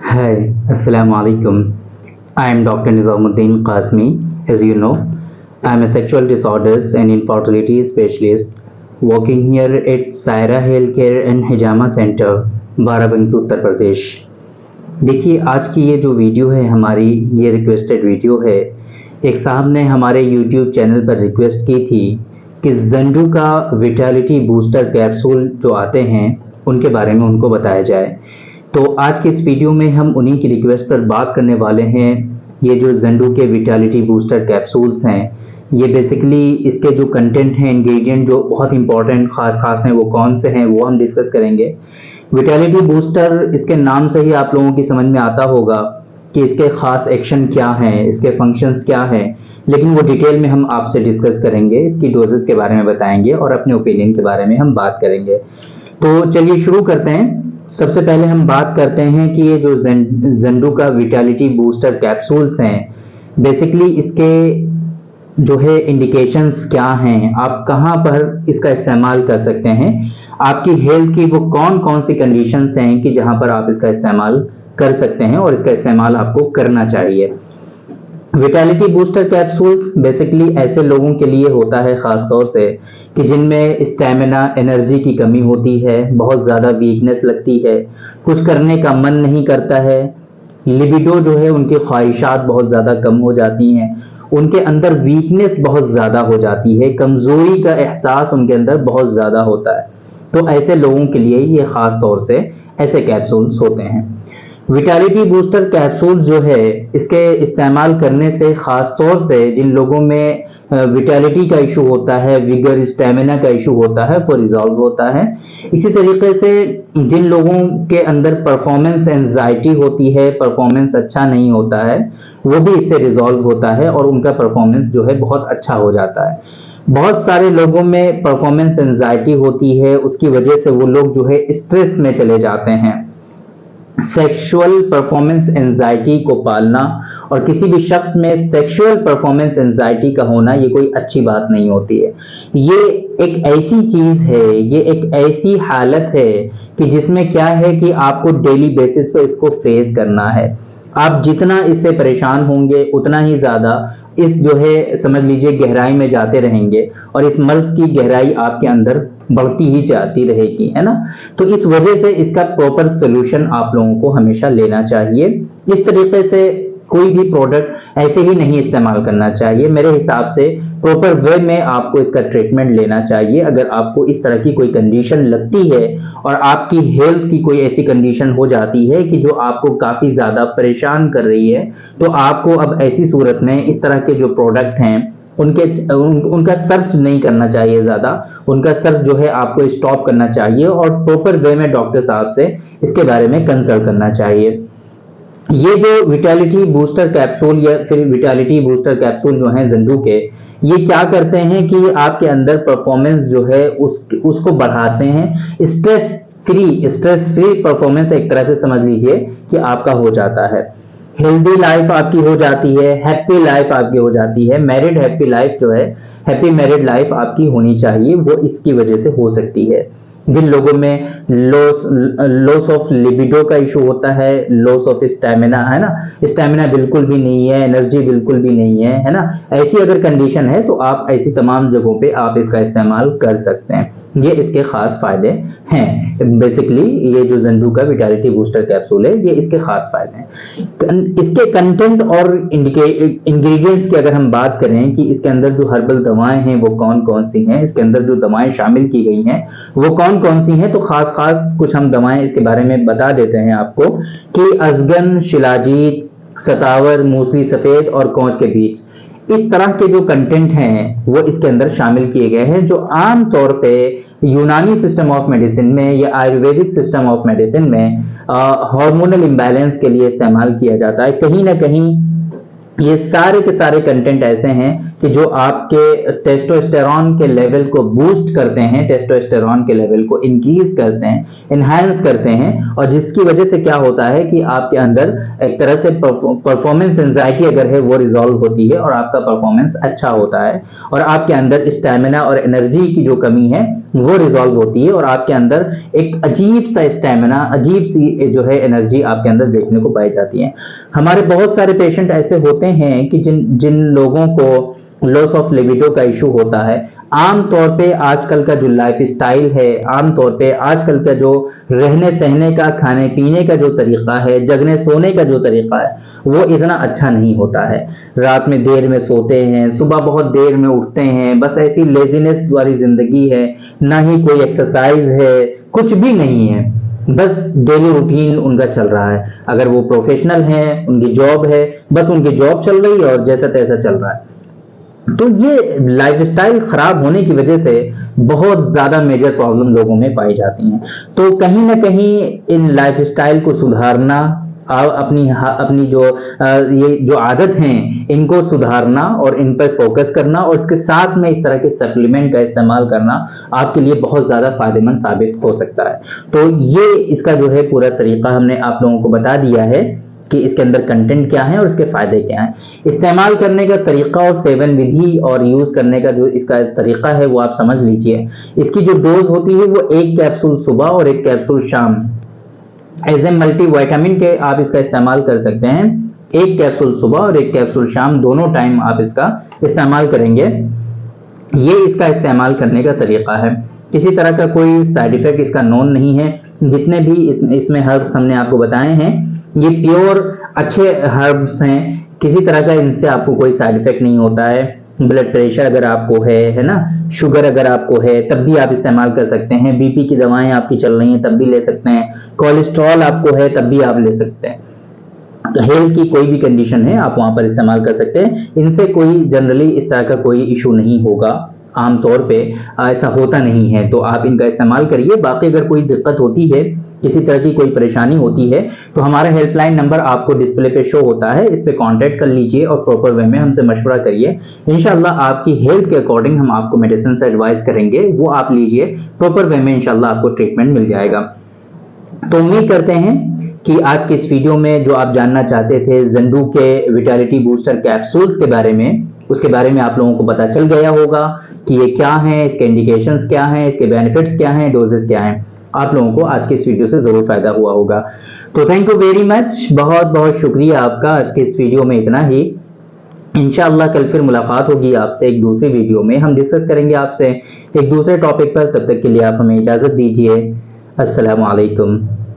Hi, Assalamu alaikum. I am Dr. Nizamuddin Qasmi. As you know, I am a sexual disorders and infertility specialist working here at Saira Healthcare and Hijama Center, Barabanki Uttar Pradesh. देखिए, आज की ये जो video है हमारी, ये requested video है। एक साहब ने हमारे YouTube चैनल पर रिक्वेस्ट की थी कि ज़ंडू का विटालिटी बूस्टर कैप्सूल जो आते हैं उनके बारे में उनको बताया जाए। तो आज के इस वीडियो में हम उन्हीं की रिक्वेस्ट पर बात करने वाले हैं। ये जो ज़ंडू के विटालिटी बूस्टर कैप्सूल्स हैं, ये बेसिकली इसके जो कंटेंट हैं, इंग्रेडिएंट जो बहुत इंपॉर्टेंट खास हैं, वो कौन से हैं वो हम डिस्कस करेंगे। विटालिटी बूस्टर, इसके नाम से ही आप लोगों की समझ में आता होगा कि इसके खास एक्शन क्या हैं, इसके फंक्शंस क्या हैं, लेकिन वो डिटेल में हम आपसे डिस्कस करेंगे, इसकी डोजेस के बारे में बताएंगे और अपने ओपिनियन के बारे में हम बात करेंगे। तो चलिए शुरू करते हैं। सबसे पहले हम बात करते हैं कि ये जो ज़ंडू का विटालिटी बूस्टर कैप्सूल्स हैं, बेसिकली इसके जो है इंडिकेशंस क्या हैं, आप कहाँ पर इसका इस्तेमाल कर सकते हैं, आपकी हेल्थ की वो कौन कौन सी कंडीशंस हैं कि जहां पर आप इसका इस्तेमाल कर सकते हैं और इसका इस्तेमाल आपको करना चाहिए। विटालिटी बूस्टर कैप्सूल्स बेसिकली ऐसे लोगों के लिए होता है खास तौर से कि जिनमें स्टैमिना, एनर्जी की कमी होती है, बहुत ज़्यादा वीकनेस लगती है, कुछ करने का मन नहीं करता है, लिबिडो जो है उनकी ख्वाहिशात बहुत ज़्यादा कम हो जाती हैं, उनके अंदर वीकनेस बहुत ज़्यादा हो जाती है, कमज़ोरी का एहसास उनके अंदर बहुत ज़्यादा होता है। तो ऐसे लोगों के लिए ये खास तौर से ऐसे कैप्सूल्स होते हैं। विटालिटी बूस्टर कैप्सूल जो है, इसके इस्तेमाल करने से खास तौर से जिन लोगों में विटालिटी का इशू होता है, विगर, स्टेमिना का इशू होता है, वो रिजॉल्व होता है। इसी तरीके से जिन लोगों के अंदर परफॉर्मेंस एंजाइटी होती है, परफॉर्मेंस अच्छा नहीं होता है, वो भी इससे रिजॉल्व होता है और उनका परफॉर्मेंस जो है बहुत अच्छा हो जाता है। बहुत सारे लोगों में परफॉर्मेंस एंजाइटी होती है, उसकी वजह से वो लोग जो है स्ट्रेस में चले जाते हैं। सेक्सुअल परफॉर्मेंस एंजाइटी को पालना और किसी भी शख्स में सेक्सुअल परफॉर्मेंस एंजाइटी का होना, ये कोई अच्छी बात नहीं होती है। ये एक ऐसी चीज है, ये एक ऐसी हालत है कि जिसमें क्या है कि आपको डेली बेसिस पे इसको फेस करना है। आप जितना इससे परेशान होंगे उतना ही ज्यादा इस जो है समझ लीजिए गहराई में जाते रहेंगे और इस मर्ज की गहराई आपके अंदर बढ़ती ही जाती रहेगी, है ना। तो इस वजह से इसका प्रॉपर सोल्यूशन आप लोगों को हमेशा लेना चाहिए। इस तरीके से कोई भी प्रोडक्ट ऐसे ही नहीं इस्तेमाल करना चाहिए। मेरे हिसाब से प्रॉपर वे में आपको इसका ट्रीटमेंट लेना चाहिए। अगर आपको इस तरह की कोई कंडीशन लगती है और आपकी हेल्थ की कोई ऐसी कंडीशन हो जाती है कि जो आपको काफी ज्यादा परेशान कर रही है, तो आपको अब ऐसी सूरत में इस तरह के जो प्रोडक्ट हैं उनका सर्च नहीं करना चाहिए ज्यादा, उनका सर्च जो है आपको स्टॉप करना चाहिए और प्रॉपर वे में डॉक्टर साहब से इसके बारे में कंसल्ट करना चाहिए। ये जो विटालिटी बूस्टर कैप्सूल या फिर विटालिटी बूस्टर कैप्सूल जो है ज़ंडू के, ये क्या करते हैं कि आपके अंदर परफॉर्मेंस जो है उसको बढ़ाते हैं। स्ट्रेस फ्री परफॉर्मेंस एक तरह से समझ लीजिए कि आपका हो जाता है। हेल्दी लाइफ आपकी हो जाती है, हैप्पी लाइफ आपकी हो जाती है। मैरिड हैप्पी लाइफ जो है, हैप्पी मैरिड लाइफ आपकी होनी चाहिए, वो इसकी वजह से हो सकती है। जिन लोगों में लॉस ऑफ लिबिडो का इशू होता है, लॉस ऑफ स्टैमिना, है ना, स्टैमिना बिल्कुल भी नहीं है, एनर्जी बिल्कुल भी नहीं है ना, ऐसी अगर कंडीशन है तो आप ऐसी तमाम जगहों पे आप इसका इस्तेमाल कर सकते हैं। ये इसके खास फायदे हैं। बेसिकली ये जो ज़ंडू का विटालिटी बूस्टर कैप्सूल है, ये इसके खास फायदे हैं। इसके कंटेंट और इंग्रेडिएंट्स की अगर हम बात करें कि इसके अंदर जो हर्बल दवाएं हैं वो कौन कौन सी हैं, इसके अंदर जो दवाएं शामिल की गई हैं वो कौन कौन सी हैं, तो खास कुछ हम दवाएं इसके बारे में बता देते हैं आपको कि अजगन, शिलाजीत, सतावर, मूसली सफेद और कौच के बीज, इस तरह के जो कंटेंट हैं वो इसके अंदर शामिल किए गए हैं, जो आम तौर पे यूनानी सिस्टम ऑफ मेडिसिन में या आयुर्वेदिक सिस्टम ऑफ मेडिसिन में हार्मोनल इम्बैलेंस के लिए इस्तेमाल किया जाता है। कहीं ना कहीं ये सारे के सारे कंटेंट ऐसे हैं कि जो आपके टेस्टोस्टेरॉन के लेवल को बूस्ट करते हैं, टेस्टोस्टेरॉन के लेवल को इंक्रीज करते हैं, इनहांस करते हैं, और जिसकी वजह से क्या होता है कि आपके अंदर एक तरह से परफॉर्मेंस एंजाइटी अगर है वो रिजॉल्व होती है और आपका परफॉर्मेंस अच्छा होता है, और आपके अंदर स्टैमिना और एनर्जी की जो कमी है वो रिजॉल्व होती है, और आपके अंदर एक अजीब सा स्टैमिना, अजीब सी जो है एनर्जी आपके अंदर देखने को पाई जाती है। हमारे बहुत सारे पेशेंट ऐसे होते हैं कि जिन जिन लोगों को लॉस ऑफ लिबिडो का इशू होता है, आम तौर पे आजकल का जो लाइफ स्टाइल है, आम तौर पे आजकल का जो रहने सहने का, खाने पीने का जो तरीका है, जगने सोने का जो तरीका है, वो इतना अच्छा नहीं होता है। रात में देर में सोते हैं, सुबह बहुत देर में उठते हैं, बस ऐसी लेजीनेस वाली जिंदगी है, ना ही कोई एक्सरसाइज है, कुछ भी नहीं है, बस डेली रूटीन उनका चल रहा है। अगर वो प्रोफेशनल हैं, उनकी जॉब है, बस उनकी जॉब चल रही है और जैसा तैसा चल रहा है। तो ये लाइफस्टाइल खराब होने की वजह से बहुत ज्यादा मेजर प्रॉब्लम लोगों में पाई जाती हैं। तो कहीं ना कहीं इन लाइफस्टाइल को सुधारना, अपनी जो ये जो आदत हैं इनको सुधारना और इन पर फोकस करना, और इसके साथ में इस तरह के सप्लीमेंट का इस्तेमाल करना आपके लिए बहुत ज्यादा फायदेमंद साबित हो सकता है। तो ये इसका जो है पूरा तरीका हमने आप लोगों को बता दिया है कि इसके अंदर कंटेंट क्या है और इसके फायदे क्या हैं। इस्तेमाल करने का तरीका और सेवन विधि और यूज करने का जो इसका तरीका है वो आप समझ लीजिए। इसकी जो डोज होती है वो 1 कैप्सूल सुबह और 1 कैप्सूल शाम, एज ए मल्टीविटामिन के आप इसका इस्तेमाल कर सकते हैं। 1 कैप्सूल सुबह और 1 कैप्सूल शाम, दोनों टाइम आप इसका इस्तेमाल करेंगे। ये इसका इस्तेमाल करने का तरीका है। किसी तरह का कोई साइड इफेक्ट इसका नोन नहीं है। जितने भी इसमें हर्ब्स हमने आपको बताए हैं ये प्योर अच्छे हर्ब्स हैं, किसी तरह का इनसे आपको कोई साइड इफेक्ट नहीं होता है। ब्लड प्रेशर अगर आपको है ना, शुगर अगर आपको है तब भी आप इस्तेमाल कर सकते हैं, बीपी की दवाएं आपकी चल रही हैं तब भी ले सकते हैं, कोलेस्ट्रॉल आपको है तब भी आप ले सकते हैं। तो हेल्थ की कोई भी कंडीशन है आप वहां पर इस्तेमाल कर सकते हैं। इनसे कोई जनरली इस तरह का कोई इशू नहीं होगा, आमतौर पे ऐसा होता नहीं है, तो आप इनका इस्तेमाल करिए। बाकी अगर कोई दिक्कत होती है, किसी तरह की कोई परेशानी होती है, तो हमारा हेल्पलाइन नंबर आपको डिस्प्ले पे शो होता है, इस पे कांटेक्ट कर लीजिए और प्रॉपर वे में हमसे मशवरा करिए। इंशाल्लाह आपकी हेल्थ के अकॉर्डिंग हम आपको मेडिसिन से एडवाइस करेंगे, वो आप लीजिए, प्रॉपर वे में इंशाल्लाह आपको ट्रीटमेंट मिल जाएगा। तो उम्मीद करते हैं कि आज के इस वीडियो में जो आप जानना चाहते थे ज़ेंडू के विटालिटी बूस्टर कैप्सूल्स के बारे में, उसके बारे में आप लोगों को पता चल गया होगा कि ये क्या है, इसके इंडिकेशंस क्या हैं, इसके बेनिफिट्स क्या हैं, डोजेस क्या हैं। आप लोगों को आज के इस वीडियो से जरूर फायदा हुआ होगा। तो थैंक यू वेरी मच, बहुत बहुत शुक्रिया आपका। आज के इस वीडियो में इतना ही। इंशाअल्लाह कल फिर मुलाकात होगी आपसे एक दूसरे वीडियो में, हम डिस्कस करेंगे आपसे एक दूसरे टॉपिक पर। तब तक के लिए आप हमें इजाजत दीजिए। अस्सलामु अलैकुम।